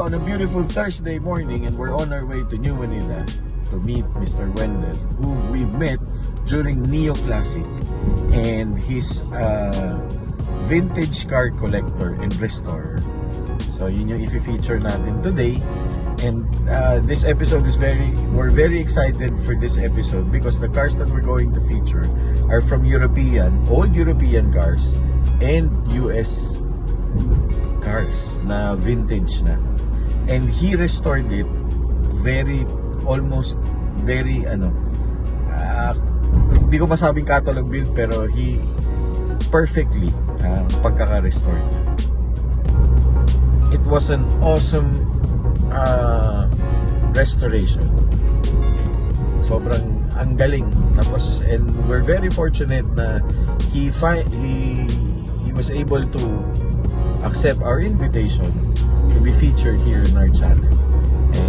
now on a beautiful Thursday morning, and we're on our way to New Manila to meet Mr. Wendell, who we met during Neo Classic, and he's a vintage car collector and restorer. So yun yung i-feature natin today. And this episode is we're very excited for this episode because the cars that we're going to feature are from old European cars and US cars na vintage na. And he restored it hindi ko masabing catalog build, pero he perfectly pagkaka-restore niya. It was an awesome restoration. Sobrang ang galing. Tapos, and we're very fortunate na he was able to accept our invitation to be featured here in our channel.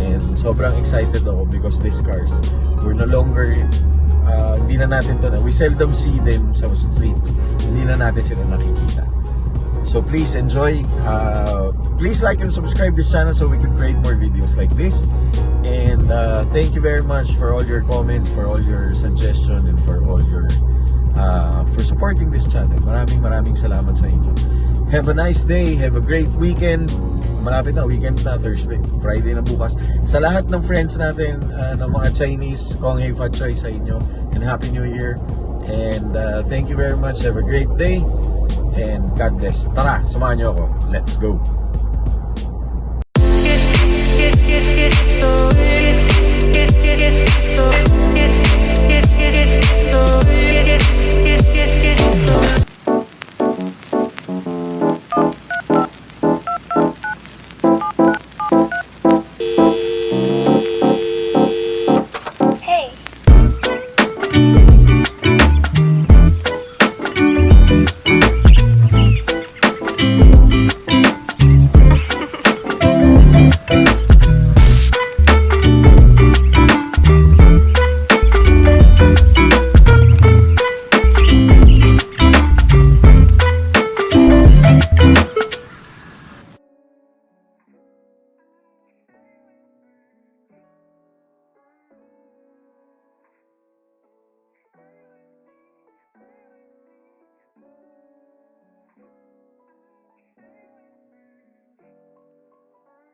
And sobrang excited ako because these cars were no longer hindi na natin we seldom see them sa streets. Hindi na natin sila nakikita. So please enjoy. Please like and subscribe this channel so we can create more videos like this. And thank you very much for all your comments, for all your suggestions, and for all your for supporting this channel. Maraming salamat sa inyo. Have a nice day. Have a great weekend. Malapit na, weekend na, Thursday, Friday na bukas. Sa lahat ng friends natin, ng mga Chinese, Kong Hei Fat Choi sa inyo, and Happy New Year. And thank you very much. Have a great day. And God bless. Tara, samahan niyo ako. Let's go.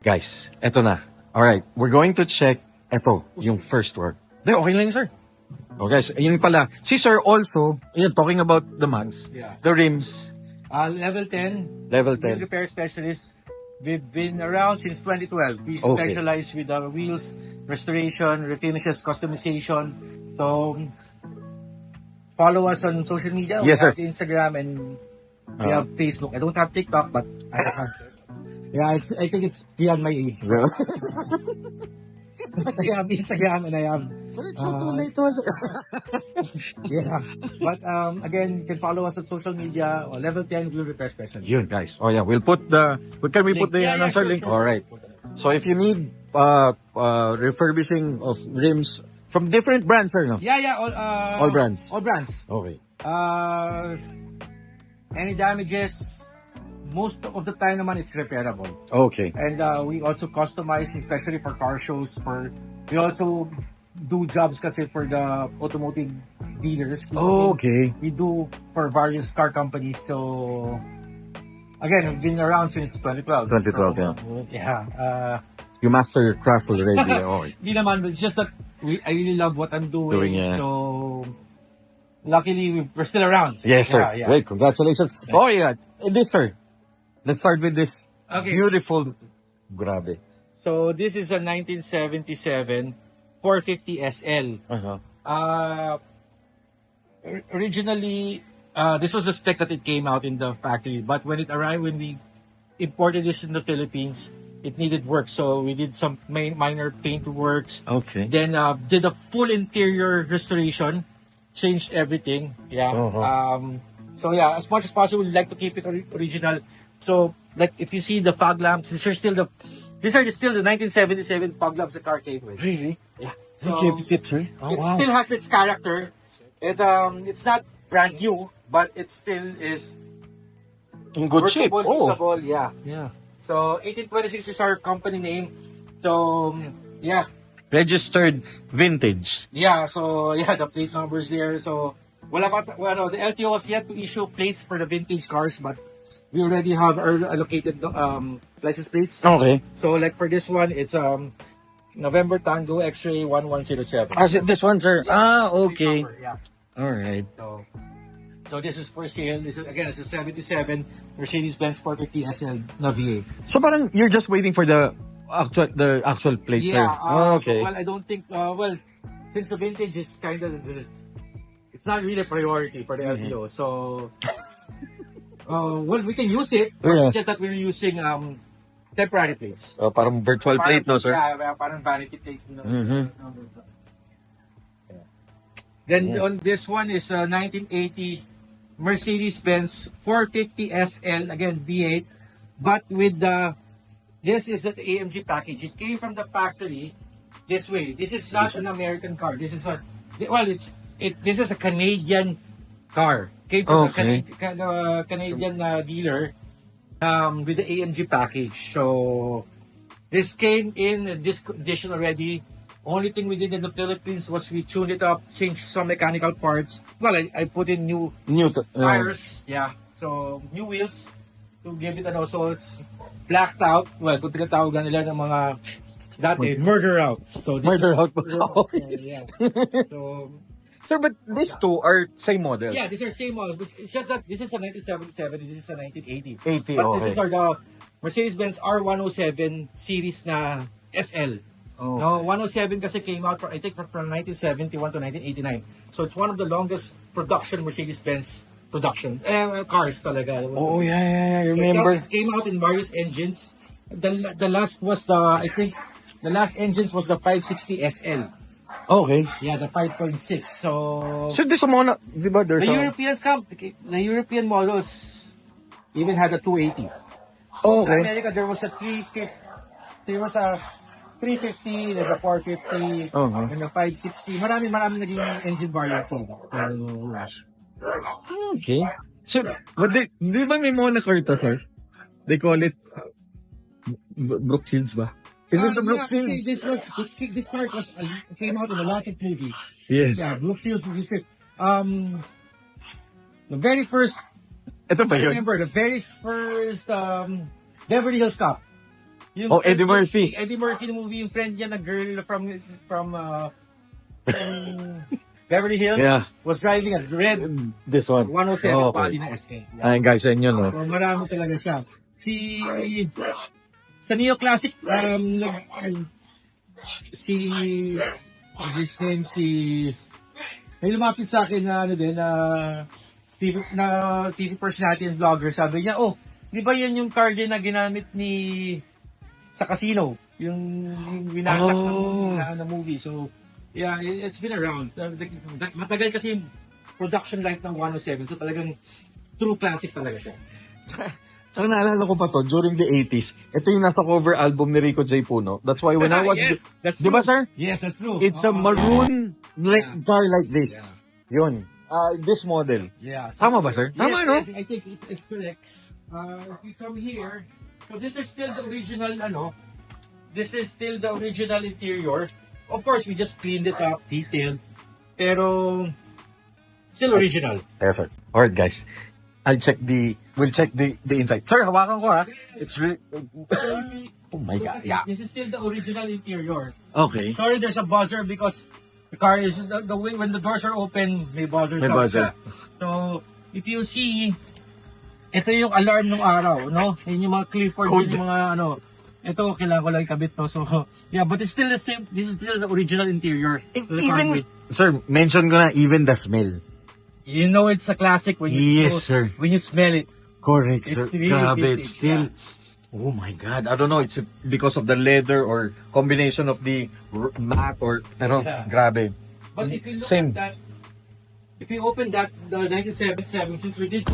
Guys, eto na. Alright, we're going to check yung first work. Okay lang, sir. Oh, guys, yun pala. Si sir also, talking about the mags, the rims. Level 10. Level 10. Repair specialist. We've been around since 2012. We specialize with our wheels, restoration, refinishes, customization. So, follow us on social media. Yes, we sir. have Instagram and we have Facebook. I don't have TikTok, but I have. Yeah, I think it's beyond my age. But I have Instagram and I have. But it's not too late to us. Yeah. But again, you can follow us on social media or Level 10 Wheel Repair Specialist. Yun, guys. Oh yeah, we'll put the. Can we put the answer link? Sure. All right. So if you need refurbishing of rims from different brands, sir, no? Yeah. All brands. All brands. Okay. Any damages, most of the time naman it's repairable. Okay. And we also customize, especially for car shows. We also do jobs kasi for the automotive dealers. Okay. We do for various car companies. So again, we've been around since 2012. 2012, so, yeah. You master your craft already. Okay. Di naman, but it's just that I really love what I'm doing. So luckily we're still around. Yes, sir. Yeah. Great. Congratulations. Oh yeah. And this, sir. Let's start with this beautiful. Grabe. So this is a 1977 450 SL. Originally, this was the spec that it came out in the factory, but when it arrived, when we imported this in the Philippines, it needed work. So we did some minor paint works. Okay. Then did a full interior restoration, changed everything. Yeah. So yeah, as much as possible, we like to keep it original. So like if you see the fog lamps, these are still the 1977 fog lamps the car came with. Really? Yeah. So, So it, sir? Oh, it wow. still has its character. It's not brand new, but it still is In good shape. workable, Oh. usable. Yeah. Yeah. So 1826 is our company name. So yeah. Registered vintage. Yeah, so yeah, the plate numbers there. So wala pa, well, the LTO has yet to issue plates for the vintage cars, but we already have our allocated license plates. Okay. So like for this one, it's November Tango X-ray 1107. This one, sir? Okay. Number, yeah. Alright. So this is for sale. This is again, it's a 77 Mercedes-Benz 450 SL Navier. So parang you're just waiting for the actual plate, sir? Yeah. Okay. Well, I don't think. Well, since the vintage is kind of, it's not really a priority for the LTO. So, well, we can use it. Yeah. It's just that we're using temporary plates. Parang virtual plate, no, sir? Yeah, parang vanity plates. You know? Mhm. Then on this one is 1980 Mercedes-Benz 450 SL, again V8, but with this is an AMG package. It came from the factory this way. This is not an American car. This is this is a Canadian car. Came from the Canadian dealer with the AMG package. So this came in this condition already. Only thing we did in the Philippines was we tuned it up, changed some mechanical parts. Well, I put in new tires, yeah. So new wheels to give it so it's blacked out. Well, kung tinatawagan nila ng mga dati, murder out. So this Murder out. yeah. So Sir, but these two are same models. yeah, these are same models. It's just that this is a 1977, this is a 1980. 80, But okay. this is the Mercedes-Benz R107 series na SL. Oh. No, 107 kasi came out I think from 1971 to 1989. So it's one of the longest production Mercedes-Benz production cars talaga. Oh, yeah, I So remember. it came out in various engines. The last was the last engines was the 560 SL. Okay. Yeah, the 5.6. So So this one, di ba, there's the European models even had a 280. Oh, Sa okay. America there was a 350. There was a 350, there's a 450, and a 560. Marami naging engine variants. Okay. So, but di ba may moniker to, sir? They call it Brooke Shields ba? Is it the Brooke Shields? This car came out in a lot of movies. Yes. Yeah, Brooke Shields. The very first, Ito ba I yun? remember the very first Beverly Hills Cop. Yung Eddie Murphy. Eddie Murphy, the movie, yung friend niya na girl from Beverly Hills was driving a red This one. 107 body na SL. Yeah. Ayan guys, sa inyo, no? So, marami talaga siya. Sa Neo Classic, what's his name, may lumapit sa akin na TV personality and vlogger, sabi niya, di ba yan yung car din na ginamit sa casino, yung winasak na movie. So, yeah, it's been around. Matagal kasi yung production life ng 107. So, talagang true classic talaga siya. Tsaka naalala ko pa to, during the 80s, ito yung nasa cover album ni Rico J. Puno. That's why when I was... Yes, that's di ba, true. sir? Yes, that's true. It's a maroon car like this. Yun. This model. Yeah. Tama ba, sir? Tama, no? Yes, I think it's correct. If you come here, so this is still the original, this is still the original interior. Of course, we just cleaned it up, detailed, pero still original. Yes, sir. Alright, guys. We'll check the inside. Sir, hawakan ko, ha? It's really... Oh my God, yeah. This is still the original interior. Okay. Sorry, there's a buzzer because the car is, the way when the doors are open, may buzzer. May buzzer. So, if you see, ito yung alarm ng araw, no? Yun yung mga clipboard, yung mga ito, kailangan ko lang ikabit to. So, yeah, but it's still the same. This is still the original interior. Even, sir, mention ko na, even the smell. You know it's a classic when you when you smell it. Correct. It's sir. really Grabe, vintage, it's still... Oh my God. I don't know, it's because of the leather or combination of the matte or, grabe. But if you look Same. at that, if you open that, the 1977, since we did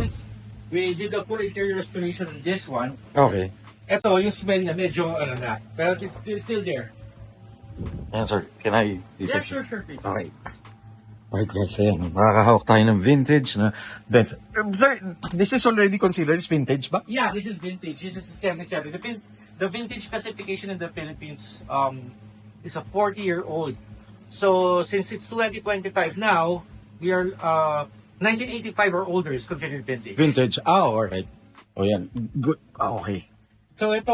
the full interior restoration on this one. Okay. Ito, yung smell niya, medyo, na. Pero it's still there. Yan, sir. Can I... Yeah, sure, please. Okay. Right guys, ayan. Makakahawak tayo ng vintage na Benz. Sir, this is already considered as vintage ba? Yeah, this is vintage. This is the 77. The vintage classification in the Philippines is a 40-year-old. So since it's 2025 now, we are 1985 or older is considered vintage. Vintage. Alright. O yan. Good. Okay. So ito,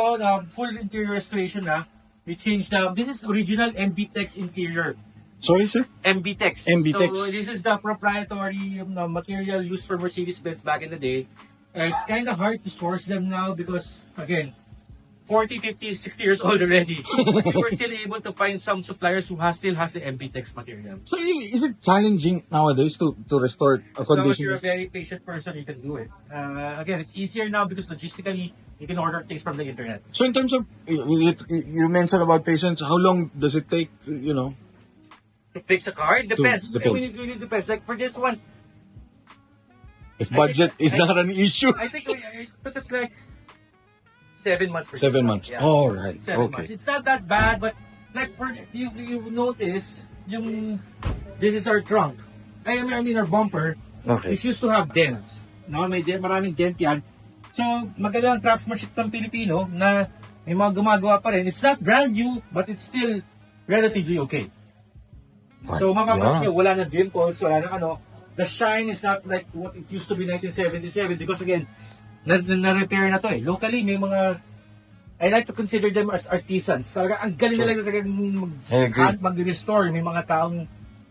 full interior restoration na. We changed this is original MB-Tex interior. Sorry, sir? MB-Tex. MB-Tex. So this is the proprietary material used for Mercedes-Benz back in the day. It's kind of hard to source them now because, again, 40, 50, 60 years old already. We were still able to find some suppliers who still has the MB-Tex material. So is it challenging nowadays to restore a So if condition? you're a very patient person, you can do it. Again, it's easier now because logistically, you can order things from the internet. So in terms of, you mentioned about patience, how long does it take, To fix a car, it depends. Depends. I mean, it really depends. Like for this one, if budget is I- not an issue? I think it took us like 7 months. For 7 this one. months. Yeah. All right. 7 Okay. months. It's not that bad, but like for you notice this is our trunk. I mean our bumper. Okay. It's used to have dents. No, maraming dent yan. So maganda ang craftsmanship ng Pilipino na may mga gumagawa pa rin. It's not brand new, but it's still relatively okay. So mapapansin nyo, wala na dimples, wala na ano. The shine is not like what it used to be 1977 because again, na-repair na to eh. Locally, may mga, I like to consider them as artisans. Talaga, ang galing nila talaga I agree. mag-restore. May mga taong,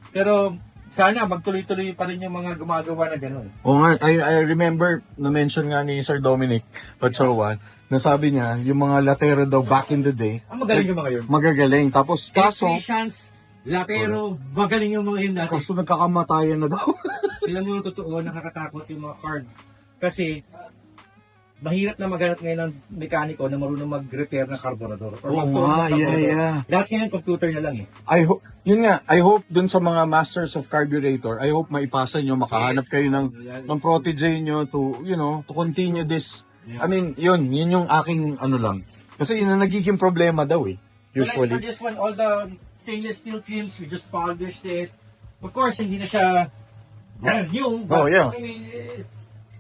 pero sana magtuloy-tuloy pa rin yung mga gumagawa na gano'n. Oo nga, I remember na-mention nga ni Sir Dominic Patsowan, na sabi niya, yung mga latero daw back in the day, Ang magaling yung mga yun. magagaling. Tapos, kaso, Electricians, latero, magaling yung mga yun dati. kaso nagkakamatayan na daw. Alam mo yung totoo, nakakatakot yung mga card. Kasi, mahirap na maghanap ngayon ng mekaniko na marunong mag-repair ng carburetor. Or Oo mag-tune ng nga, carburetor. yeah. Lahat ngayon, computer na lang eh. I hope dun sa mga masters of carburetor, I hope maipasa nyo, makahanap Yes. kayo ng protege nyo to, to continue this. I mean, yun yung aking lang. Kasi yun ang nagiging problema daw eh, So like for usually. this one, all the stainless steel trims, we just polished it. Of course, hindi na siya brand new. But, Oh, yeah. I mean,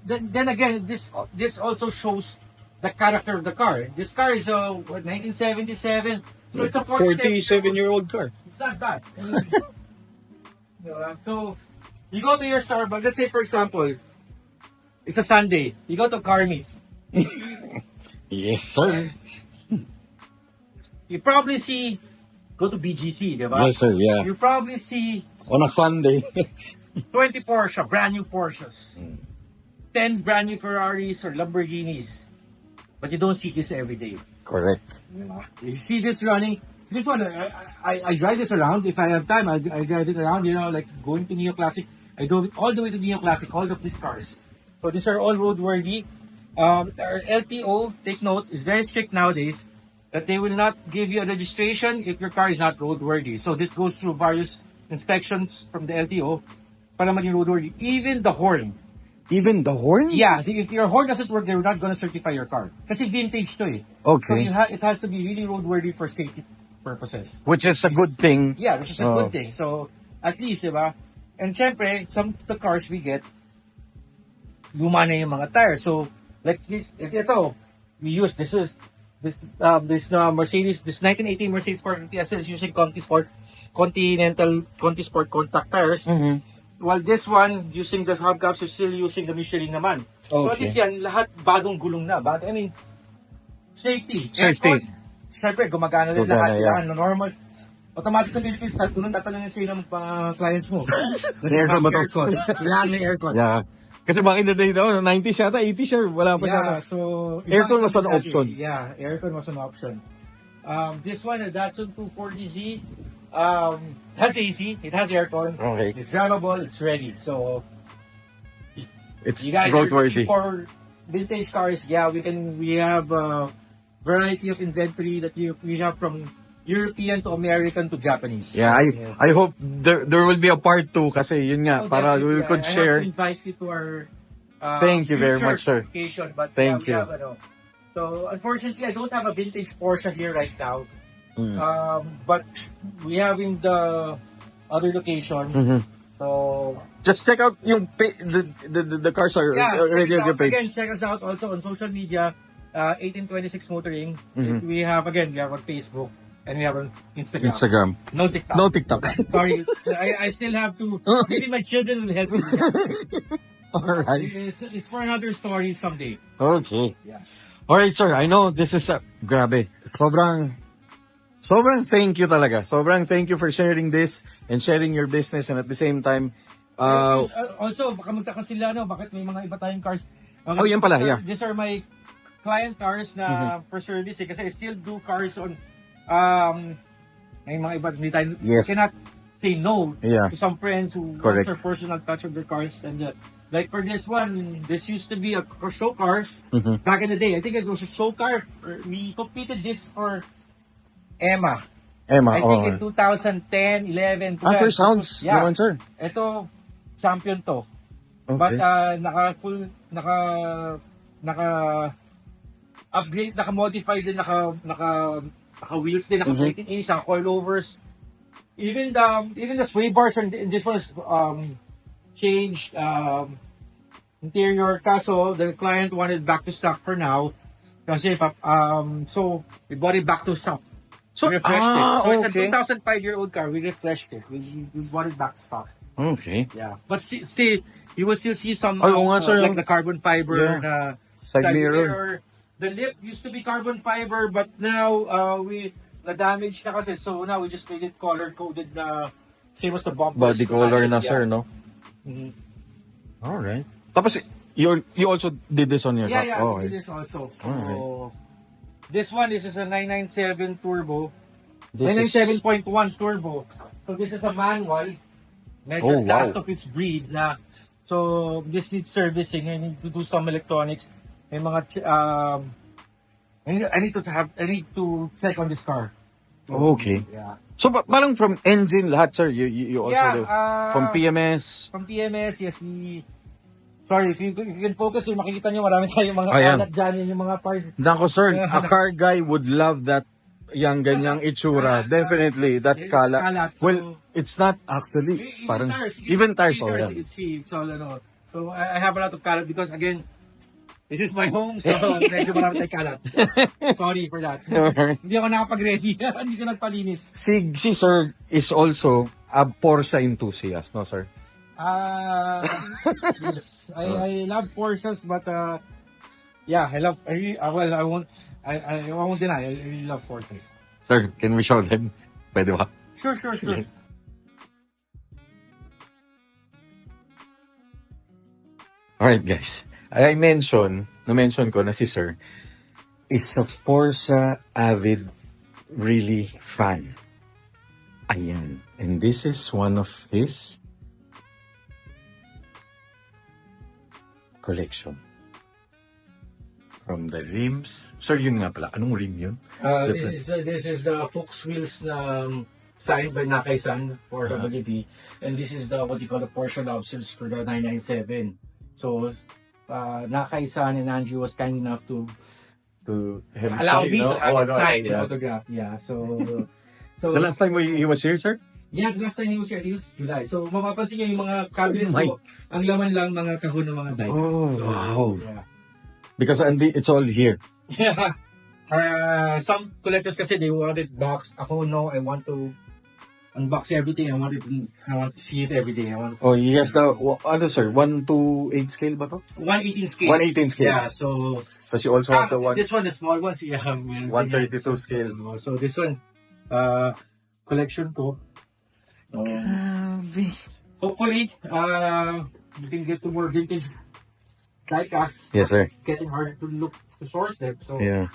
then again, this also shows the character of the car. This car is 1977. So it's a 47-year-old car. It's not bad. I mean, so, you go to your Starbucks, let's say for example, it's a Sunday, you go to car meet. Yes, sir. You probably see, go to BGC, di ba? Yes, sir, yeah. You probably see On a Sunday. 20 Porsche, brand new Porsches. Hmm. 10 brand new Ferraris or Lamborghinis. But you don't see this every day. Correct. You see this running. This one, I drive this around. If I have time, I drive it around, like going to Neoclassic. I drove it all the way to Neoclassic, all of these cars. So these are all roadworthy. Our LTO, take note, is very strict nowadays that they will not give you a registration if your car is not roadworthy. So this goes through various inspections from the LTO para maging roadworthy. Even the horn. Even the horn? Yeah, if your horn doesn't work, they're not going to certify your car. Kasi vintage to eh. Okay. So it has to be really roadworthy for safety purposes. Which is a good thing. Yeah, which is a Oh. good thing. So, at least, di ba? And syempre, some of the cars we get, luma na yung mga tires. So, like ito, we use this Mercedes, this 1980 Mercedes 450 SL is using Conti Sport contact tires. Mm-hmm. While this one, using the hubcaps, is still using the Michelin naman. So at Okay. least yan, lahat bagong gulong na. I mean, safety. Safety. Aircon, syempre, gumagana din Gumagana, lahat. yeah. Yan, normal. Automatic sa Philippines, unang tatanungin sa'yo ng mga clients mo. Aircon ba to? Kailangan may aircon. Yeah. Kasi back in the day, 90s yata, 80s yata, wala pa Yeah, yata. so... Aircon was an option. Yeah, aircon was an option. This one, a Datsun 240Z, has AC, it has aircon. Okay. It's drivable, it's ready. So, It's you guys are roadworthy. looking for vintage cars, yeah, we have a variety of inventory that we have from European to American to Japanese. Yeah, I hope there will be a part 2 kasi yun nga, So para definitely, we could I share. have to invite you to our Thank you very future much, sir. occasion, but Thank we you. have, so unfortunately, I don't have a vintage Porsche here right now. Mm. But we have in the other location. Mhm. So, Just check out the cars are yeah, already check on us the out. page. Again, check us out also on social media, 1826 Motoring. Mm-hmm. We have on Facebook, and we have on Instagram. Instagram. No TikTok. No TikTok. Sorry, I still have to. Maybe my children will help me. Alright. It's for another story someday. Okay. Yeah. Alright, sir. I know this is grabe. Sobrang thank you talaga. Sobrang thank you for sharing this and sharing your business, and at the same time, Also, baka magtaka sila, no, bakit may mga iba tayong cars. Oh, yan pala, yeah. These are my client cars na for service, kasi I still do cars on, may mga iba, hindi tayo, Yes. cannot say no Yeah. to some friends who Correct. want their personal touch of their cars. And like for this one, this used to be a show car back in the day. I think it was a show car. We competed this for Emma. I think in 2010, 11, 12. First sounds Yeah. naman, sir. Ito, champion to. Okay. But upgrade, naka-modify din, naka wheels din, naka 18 inch, naka coilovers. Even the sway bars and this one is changed interior. Kaso the client wanted back to stock for now. Kasi so we bought it back to stock. So, We refreshed it. So it's a okay. 2005-year-old car. We refreshed it. We bought it back to stock. Okay. Yeah. But still, you will still see some Ay, oo nga, sir. like the carbon fiber Yeah. na Side mirror. The lip used to be carbon fiber, but now we na-damage na kasi. So now we just made it color-coded na same as the bumpers. Body to color match na, it, sir, yeah. no? Mhm. Alright. Tapos, you also did this on yourself? Yeah, Oh, we okay. did this also. So, Alright. this one, this is a 997 turbo. This is- 997.1 turbo. So this is a manual. Oh, Medyo wow. fast of its breed na. So this needs servicing. I need to do some electronics. May mga I need to check on this car. Okay. Yeah. So, parang from engine lahat, sir, you also Yeah, do? From PMS? From TMS, yes, sorry, if you can focus, makikita nyo marami tayong mga Ayan. alat dyan, yun yung mga parts. Nako, sir, a car guy would love that yang ganyang itsura. Definitely, that It's kalat. kalat, so- Well, it's not actually. Parang, even tires, oh, yeah. It's all, ano. So, I have a lot of kalat because, again, this is my home, so medyo marami tayong kalat. Sorry for that. Hindi ako nakapag-ready. Hindi ko nagpalinis. Si sir is also a Porsche enthusiast, no, sir? Yes. I love Porsches, but, yeah, I won't deny, I really love Porsches. Sir, can we show them? Pwede ba? Sure. Alright, guys. Na-mention ko na si sir is a Porsche avid really fan. Ayan. And this is one of his collection. From the rims. Sir, yun nga pala. Anong rim yun? This is the Fuchs wheels na signed by Nakay-san for WB, and this is the what you call the Porsche Lobsters for the 997. So Nakay-san and Angie was kind enough to allow me to have it signed and autographed. Yeah. So The last time he was here, sir? yeah, the last time he was here, it was July. So mapapansin niyo yung mga cabinets my- ko, ang laman lang mga kahon ng mga diapers. Oh, So, wow. Yeah. Because it's all here. Yeah. Some collectors kasi they wanted boxed. Ako no, I want to unbox everything. I want to see it every day. Oh, he has the, ano sir, 1-to-8 scale ba to? 118 scale. 118 scale. Yeah, so Because you also have the one. this one, the small ones, yeah, 132 scale. So this one, collection ko. Hopefully, you can get to more vintage like us. Yes, sir. It's getting hard to look to source them. So Yeah.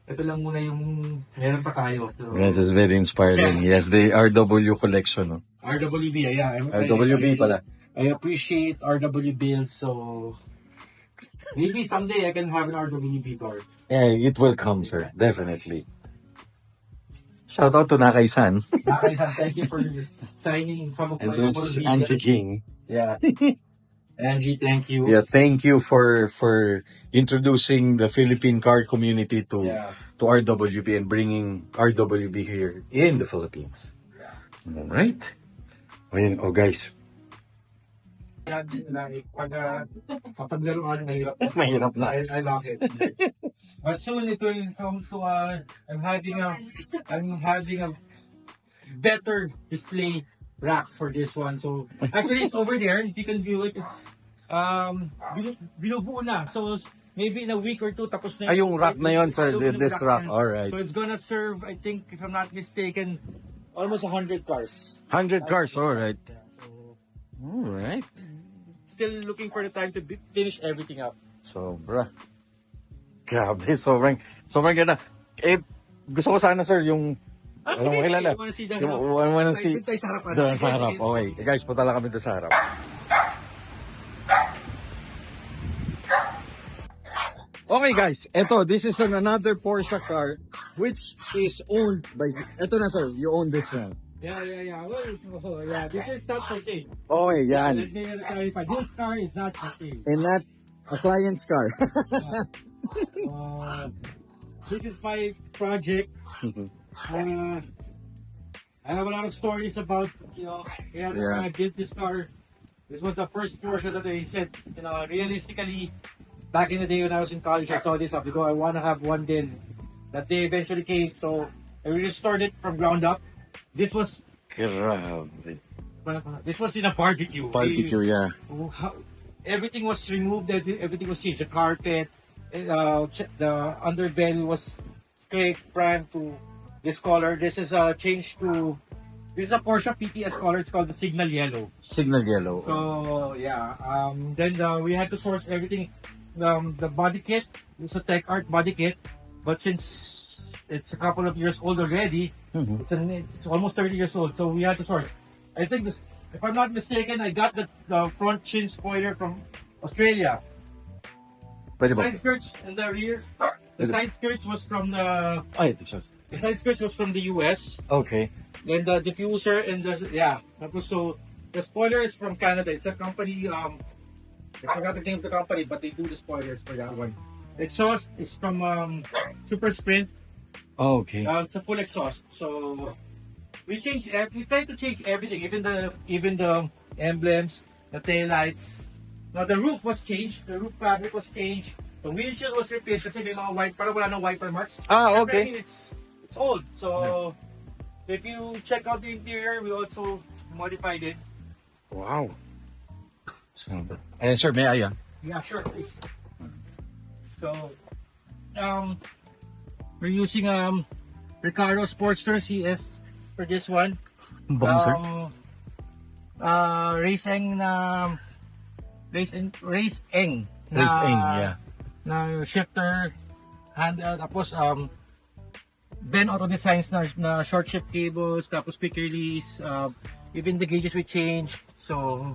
ito lang muna yung meron pa tayo. So, Yes, it's very inspiring. Yes, the RW collection. No? RWB, yeah. RWB pala. I appreciate RW builds, so maybe someday I can have an RWB car. Yeah, it will come, sir. Definitely. Shout out to Nakay-san. Nakay-san, thank you for signing some of my And to RWB. Angie King. Yeah. Angie, thank you. Yeah, thank you for introducing the Philippine car community to Yeah. RWB and bringing RWB here in the Philippines. All right. Oh, guys. Yan, like, kapag laruan, Mahirap na. I lock it. But soon it will come to I'm having a better display rack for this one. So actually it's over there. If you can view it, it's binubuo na. So maybe in a week or two tapos na. Ay, yung rack na yun, sir. Aluminum This rack. na. Alright. So it's gonna serve, I think, if I'm not mistaken, almost 100 cars. 100 cars, alright. Yeah, so Alright. still looking for the time to finish everything up. Sobra. Grabe, sobrang ganda. Eh, gusto ko sana, sir, yung Sige, kilala. you wanna see the Yung wanna see Doon tayo sa harapan. doon sa harap. Okay, guys, punta lang kami doon sa harap. Okay guys, this is another Porsche car which is owned by, eto na sir, you own this one. Yeah. Well, yeah, this is not for sale. Okay, yan. Let me clarify. This car is not for sale. And not a client's car. This is my project. I have a lot of stories about, Yeah. when I built this car. This was the first Porsche that I said, realistically, back in the day when I was in college, I saw this up because I want to have one then. That day eventually came, so I restored it from ground up. This was Grabe. in a barbecue. Barbecue, yeah. Everything was removed. Everything was changed. The carpet, the underbelly was scraped, primed to this color. This is a change to. This is a Porsche PTS color. It's called the Signal Yellow. Signal yellow. So yeah. Then we had to source everything. The body kit is a Tech Art body kit, but since it's a couple of years old already, it's almost 30 years old. So we had to source. I think this, if I'm not mistaken, I got the front chin spoiler from Australia. Pwede ba? Side skirts in the rear. The side skirts was from the. Ay, ito siya. The side skirts was from the US. Okay. Then the diffuser and so the spoiler is from Canada. It's a company. I forgot the name of the company, but they do the spoilers for that one. The exhaust is from Super Sprint. Okay. It's a full exhaust. So we try to change everything, even the emblems, the taillights. Now the roof was changed. The roof fabric was changed. The windshield was replaced kasi may mga parang wala ng wiper marks. Ah, Siyempre, okay. I mean, it's old. So if you check out the interior, we also modified it. Wow. Sir, may I? Yeah, sure, please. So we're using Recaro Sportster CS for this one. Bong, sir. Race Eng Yeah. na shifter handle, tapos Ben Auto Designs na short shift cables, tapos quick release, even the gauges we changed. So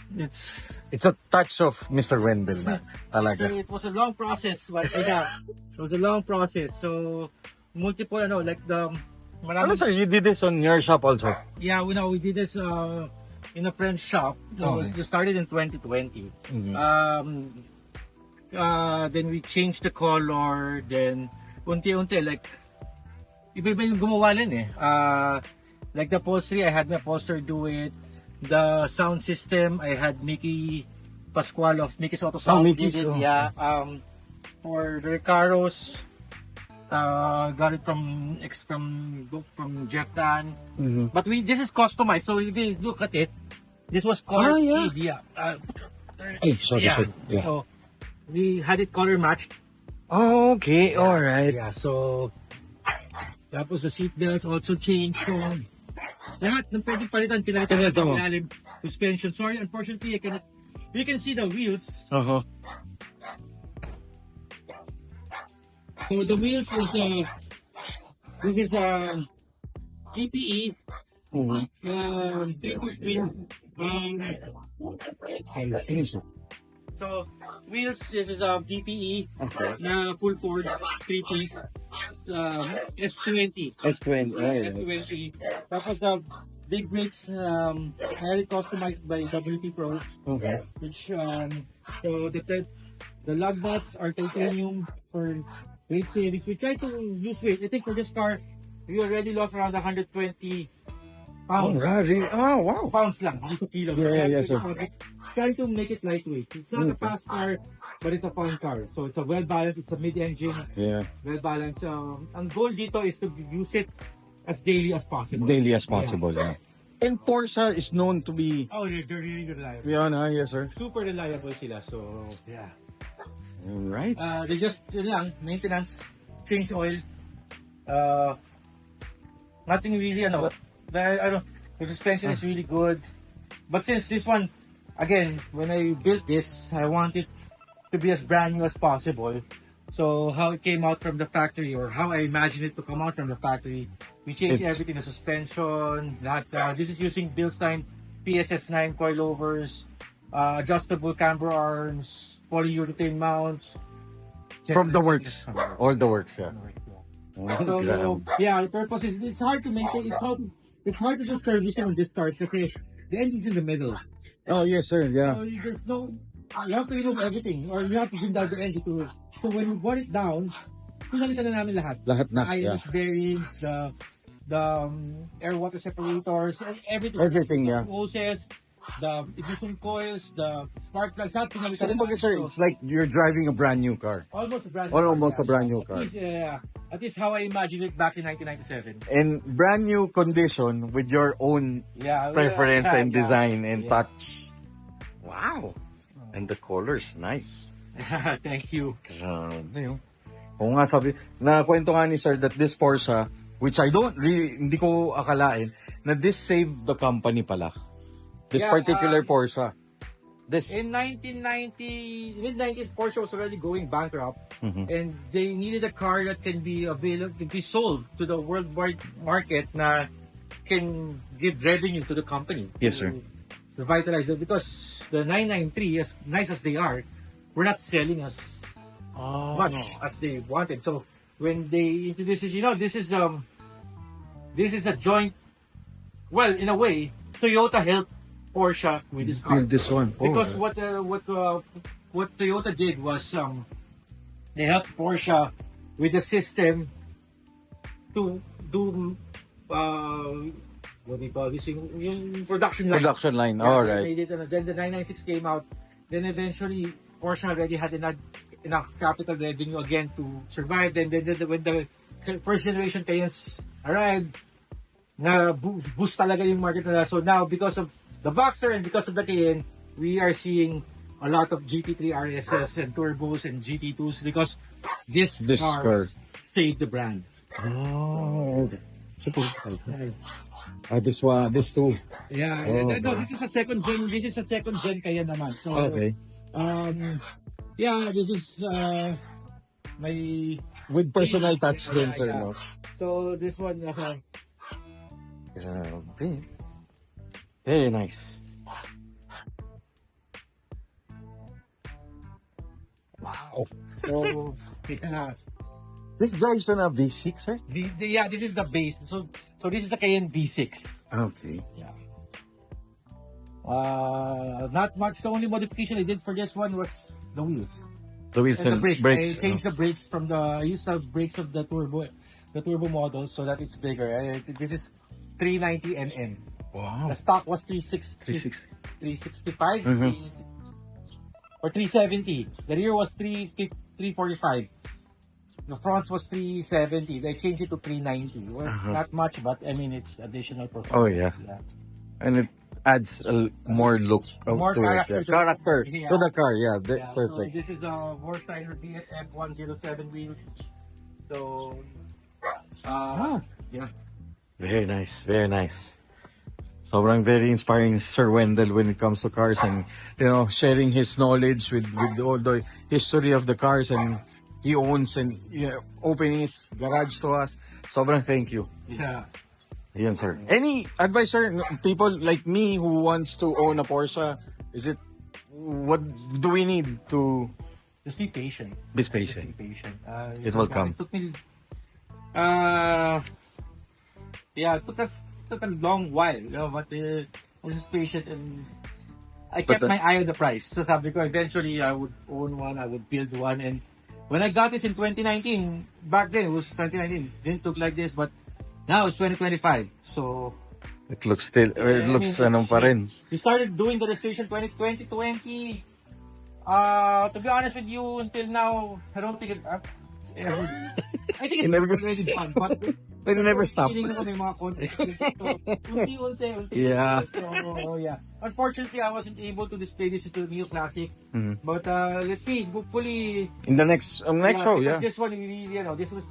It's a touch of Mr. Wendell na. Talaga. so it was a long process, but yeah, it was a long process. So multiple like the Ano sir, you did this on your shop also? yeah, we did this in a friend's shop. It started in 2020. Then we changed the color. Then unti-unti, like iba-iba yung gumawa din like the upholstery, I had my upholsterer do it. The sound system, I had Mickey Pascual of Mickey's Auto Sound. Mickey's, did it, oh. yeah. For the Recaros, got it from Jeff Dan. But this is customized. So if you look at it, this was color keyed, yeah. Ay, sorry, Yeah. sir. Yeah. So we had it color matched. Okay, alright. Yeah, so tapos the seat belts also changed. So lahat ng pwedeng palitan, pinalitan Ito. ng ilalim. Suspension. Sorry, unfortunately, you can see the wheels. Uh-huh. So the wheels is this is EPE. 3-piece. So wheels, this is DPE na full Ford 3-piece S20. S20. S20. Tapos the big brakes, highly customized by WP Pro, Okay. which so the lug nuts are titanium for weight savings. We try to use weight. I think for this car, we already lost around 120 Pounds. really? Oh, wow. Pounds lang, hindi sa kilos. Yeah, sir. Trying to make it lightweight. It's not a fast car, but it's a fun car. So it's a well-balanced, it's a mid-engine, Yeah. well-balanced. Ang goal dito is to use it as daily as possible. Daily as possible, yeah. And Porsche is known to be, Oh, they're really reliable. yes, sir. Super reliable sila. So, yeah. Right. They just, yun lang, maintenance, change oil. Nothing really, the suspension is really good. But since this one, again, when I built this, I want it to be as brand new as possible. So how it came out from the factory, or how I imagine it to come out from the factory, we changed everything, the suspension, this is using Bilstein PSS9 coilovers, adjustable camber arms, polyurethane mounts. From the works. All the works, yeah. So, yeah, the purpose is, it's hard to maintain, it's hard to do servicing on this car because the engine's in the middle. Oh, yes, sir, yeah. So there's no, you have to remove everything, or you have to bring down the engine to, so when we brought it down, pinalitan na namin lahat. Lahat na, The ILS bearings, the air water separators, everything. Everything, yeah. Hoses, the ignition coils, the spark plugs, lahat pinalitan So, na kumbaga, namin. sir, it's like you're driving a brand new car. Almost a brand new Almost car. a brand new car. At least how I imagined it back in 1997. And brand new condition with your own Yeah, preference and yeah. design and Yeah. touch. Wow. And the color's nice. Thank you. Grabe yun. Oo nga, sabi, nakwento nga ni sir that this Porsche, which I don't really, hindi ko akalain, na this saved the company pala. This Yeah, particular Porsche. This, In 1990, mid-90s, Porsche was already going bankrupt, and they needed a car that can be available, can be sold to the worldwide market na can give revenue to the company. Yes, sir. To revitalize it, because the 993, as nice as they are, were not selling as much as they wanted. So when they introduced it, this is a joint. Well, in a way, Toyota helped Porsche with this car. build this one. Oh, Because what Toyota did was they helped Porsche with the system to do what do you call this, yung production line. Production line, Yeah, alright. they made it, then the 996 came out. Then eventually Porsche already had enough capital revenue again to survive. Then when the first generation Cayennes arrived, na boost talaga yung market nila. So now, because of the Boxer and because of the Cayenne, we are seeing a lot of GT3 RSS and turbos and GT2s because this car. car saved the brand. Oh, this one, this two. Yeah, no, this is a second gen. This is a second gen Cayenne naman. So, Okay. yeah, this is my With personal touch din, sir, Yeah. no? So this one, Grabe. Very nice. Wow. so yeah, This drives on a V6, sir? yeah, this is the base. So this is a Cayenne V6. Okay. Yeah. Not much. The only modification I did for this one was the wheels The wheels and the brakes. I brakes. changed the brakes from I used the brakes of the turbo model so that it's bigger. This is 390 NN. Wow. The stock was 365 or 370. The rear was 345. The front was 370. They changed it to 390. Well, not much, but I mean it's additional performance. Oh, yeah. And it adds more look More to character it. to- Yeah. Character Yeah. to the car. Yeah, Yeah, perfect. So this is the Vorsteiner DFM 107 wheels. So, yeah. Very nice. Very nice. Sobrang very inspiring Sir Wendell when it comes to cars and sharing his knowledge with all the history of the cars and he owns and opening his garage to us. Sobrang thank you. Yeah. Yan, sir. Any advice, sir? People like me who wants to own a Porsche, what do we need to Just be patient. be Just patient? be patient. It will come. It took me, it took a long while, but I was just patient and I kept my eye on the price. So sabi ko, eventually I would own one, I would build one. And when I got this in 2019, back then it was 2019, didn't look like this, but now it's 2025. So It looks still, it looks I mean, ano pa rin. We started doing the registration 2020. To be honest with you, until now, I don't think it's ever. I think it's never- already done, but But it never stop. feeling ko may mga content. So, unti-unti. Yeah. So, yeah. Unfortunately, I wasn't able to display this into Neo Classic. Mhm. But let's see. Hopefully, In the next show, because yeah. This one, really, this was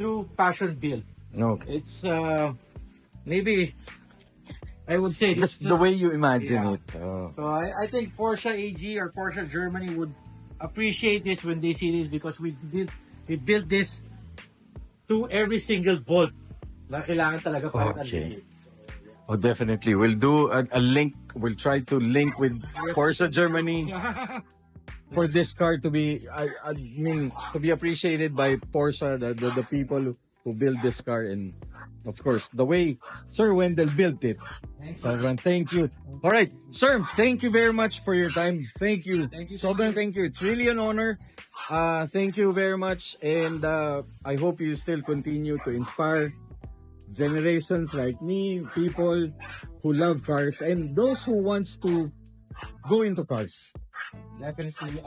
through passion build. Okay. It's maybe I would say Just this- the way you imagine Yeah. it. Oh. So I think Porsche AG or Porsche Germany would appreciate this when they see this because we built this to every single bolt na kailangan talaga para Okay. Oh, definitely. We'll do a link. We'll try to link with Porsche Germany for this car to be, I mean, to be appreciated by Porsche, the people who build this car, and of course, the way Sir Wendell built it. Sobrang thank you. All right, sir, thank you very much for your time. Thank you. Sobrang thank you. It's really an honor. Thank you very much, and I hope you still continue to inspire generations like me, people who love cars, and those who wants to go into cars. Definitely.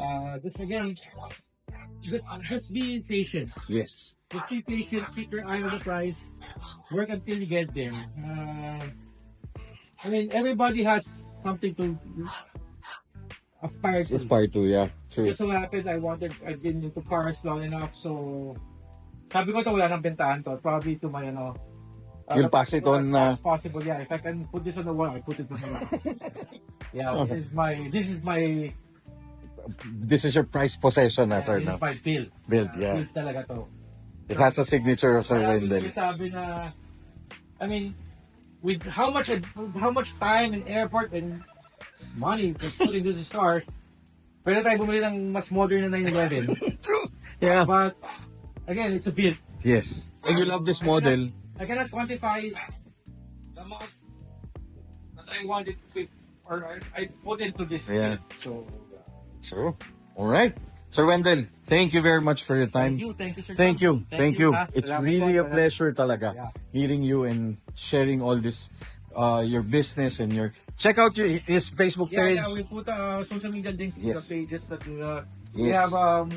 Just be patient. Yes. Just be patient. Keep your eye on the prize. Work until you get there. I mean, everybody has something to aspire to. Aspire to, yeah. True. Just so happened, I've been into cars long enough, so sabi ko to, wala nang bentahan to. Probably to my, You'll pass it on, as possible, yeah. If I can put this on the wall, I put it on the wall. Yeah, this is your prized possession, sir. this No? is my build. Build, yeah. Build talaga to. It has a signature of Sir Marami Wendell. nagsasabi na, I mean, with how much time and effort and money was put into this car, pwede tayo bumili ng mas modern na 911. True. Yeah. But, again, it's a build. Yes. And you love this model. I cannot quantify the amount that I wanted to or I put into this Yeah. build. So, True. All right. Sir Wendell, thank you very much for your time. thank you, sir. Thank you. Thank you. ha. It's Salamat really po. a pleasure talaga Yeah. meeting you and sharing all this, your business and your, check out his Facebook page. Yeah, we put social media links to Yes. the pages that we Yes. have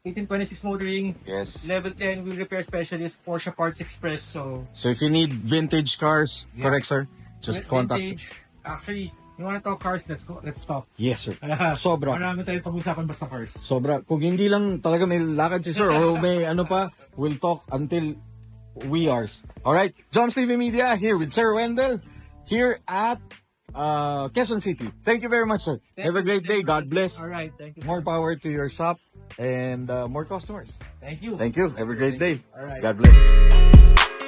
1826 motoring, Yes. level 10 wheel repair specialist, Porsche Parts Express. So, So if you need vintage cars, Yeah. correct sir? Just contact. vintage. Actually, you wanna talk cars, let's go. Let's talk. Yes sir. Sobra. Marami tayong pag-usapan basta cars. Sobra. Kung hindi lang talaga may lakad si sir o may ano pa, we'll talk until we ours. Alright, John's TV Media here with Sir Wendell here at Quezon City. Thank you very much, sir. Have a great day. God bless. All right, thank you. More power to your shop and more customers. Thank you. Thank you. Have a great day. All right. God bless.